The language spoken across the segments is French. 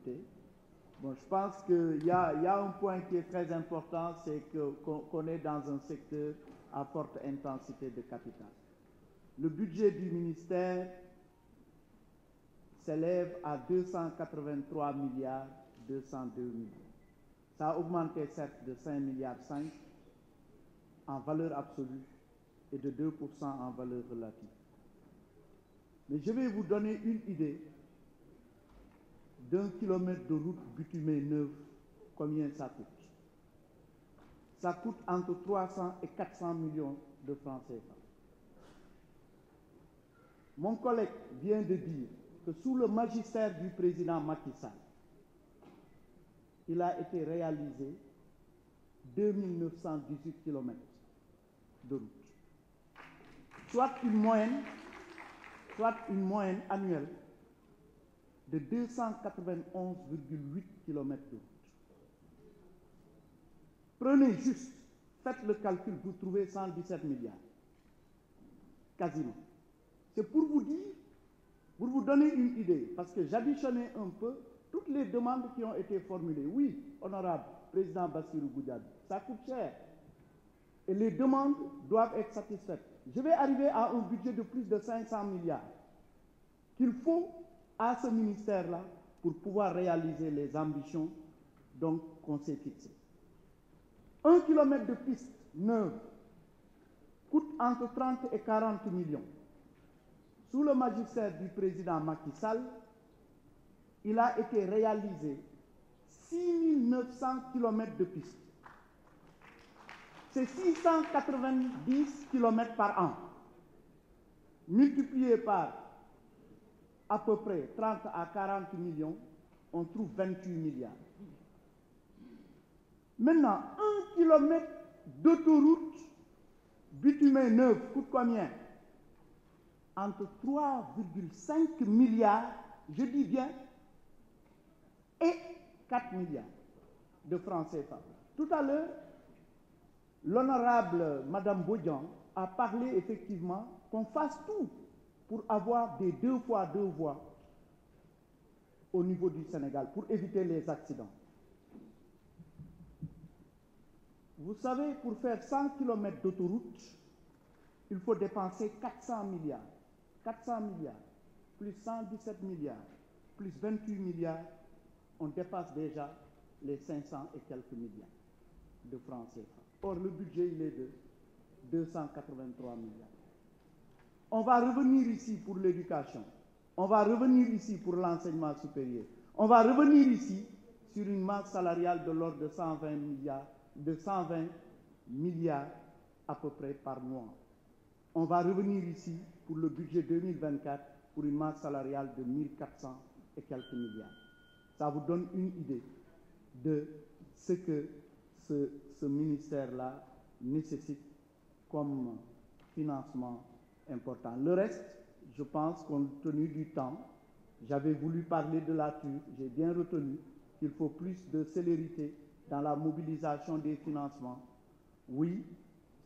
profiter. Bon, je pense qu'il y a un point qui est très important, c'est qu'on est dans un secteur à forte intensité de capital. Le budget du ministère s'élève à 283 milliards 202 millions. Ça a augmenté certes de 5 milliards 5 en valeur absolue et de 2% en valeur relative. Mais je vais vous donner une idée d'1 kilomètre de route bitumée neuve, combien ça coûte. Ça coûte entre 300 et 400 millions de francs CFA. Mon collègue vient de dire que sous le magistère du président Macky Sall, il a été réalisé 2918 km de route, soit une moyenne annuelle de 291,8 km de route. Prenez juste, faites le calcul, vous trouvez 117 milliards, quasiment. C'est pour vous dire, pour vous donner une idée, parce que j'additionnais un peu toutes les demandes qui ont été formulées. Oui, honorable président Bassirou Goudiaby, ça coûte cher. Et les demandes doivent être satisfaites. Je vais arriver à un budget de plus de 500 milliards qu'il faut à ce ministère-là pour pouvoir réaliser les ambitions qu'on s'est fixées. 1 kilomètre de piste neuve coûte entre 30 et 40 millions. Sous le magistère du président Macky Sall, il a été réalisé 6900 km de piste. C'est 690 km par an. Multiplié par à peu près 30 à 40 millions, on trouve 28 milliards. Maintenant, 1 kilomètre d'autoroute bitumée neuve coûte combien? Entre 3,5 milliards, je dis bien, et 4 milliards de francs CFA. Tout à l'heure, l'honorable Madame Bodian a parlé effectivement qu'on fasse tout pour avoir des 2 fois 2 voies au niveau du Sénégal, pour éviter les accidents. Vous savez, pour faire 100 km d'autoroute, il faut dépenser 400 milliards. 400 milliards, plus 117 milliards, plus 28 milliards, on dépasse déjà les 500 et quelques milliards de francs CFA. Or, le budget, il est de 283 milliards. On va revenir ici pour l'éducation. On va revenir ici pour l'enseignement supérieur. On va revenir ici sur une masse salariale de l'ordre de 120 milliards à peu près par mois. On va revenir ici pour le budget 2024 pour une masse salariale de 1400 et quelques milliards. Ça vous donne une idée de ce que ce ministère-là nécessite comme financement important. Le reste, je pense, compte tenu du temps, j'avais voulu parler de la TUR, j'ai bien retenu qu'il faut plus de célérité dans la mobilisation des financements. Oui,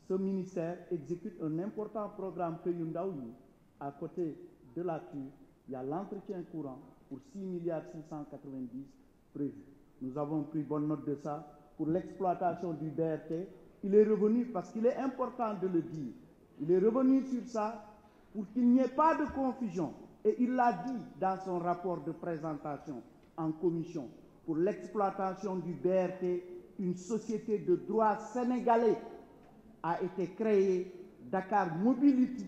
ce ministère exécute un important programme Peyundaoui. À côté de la TUR, il y a l'entretien courant pour 6 milliards 690 prévus. Nous avons pris bonne note de ça. Pour l'exploitation du BRT, il est revenu, parce qu'il est important de le dire, il est revenu sur ça pour qu'il n'y ait pas de confusion. Et il l'a dit dans son rapport de présentation en commission. Pour l'exploitation du BRT, une société de droit sénégalais a été créée, Dakar Mobility,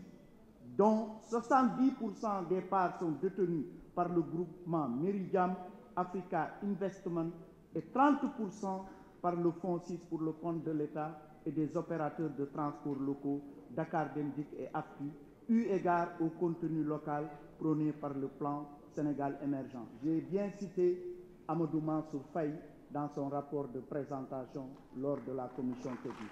dont 70% des parts sont détenues par le groupement Meridiam Africa Investment et 30% par le Fonds 6 pour le compte de l'État et des opérateurs de transport locaux, Dakar Demdik et AFTU, eu égard au contenu local prôné par le plan Sénégal émergent. J'ai bien cité Amadou Mansour Faye dans son rapport de présentation lors de la commission technique.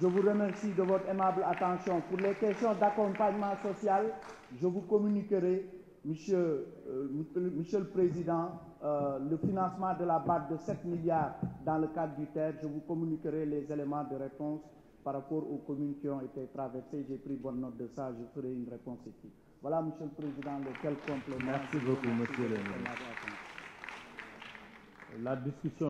Je vous remercie de votre aimable attention. Pour les questions d'accompagnement social, je vous communiquerai, Monsieur le Président, le financement de la BAD de 7 milliards dans le cadre du TER. Je vous communiquerai les éléments de réponse par rapport aux communes qui ont été traversées. J'ai pris bonne note de ça, je ferai une réponse écrite. Voilà, Monsieur le Président, lequel complément. Merci beaucoup, Monsieur le Ministre. La discussion